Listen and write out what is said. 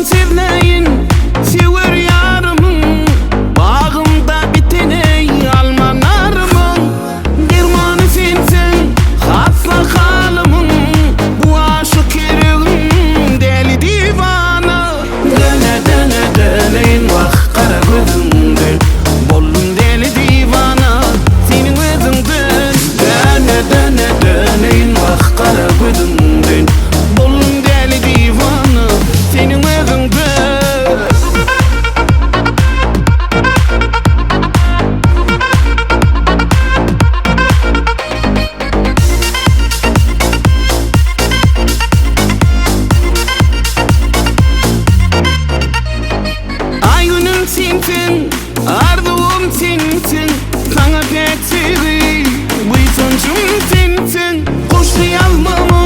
Sevmeyin, sever yarımın, bağımda biteney alman arımın. Dermanı sensin, hatsa halımın, bu aşık yüreğim deli divana. Döne döne döneyin vak kara gözümden, bollum deli divana senin özünden. Döne döne döneyin vak kara gözümden, bollum deli divana senin özünden. Sensin, ardığım sensin, sana pek sevdim, bu sonucum sensin. Koştu yazmama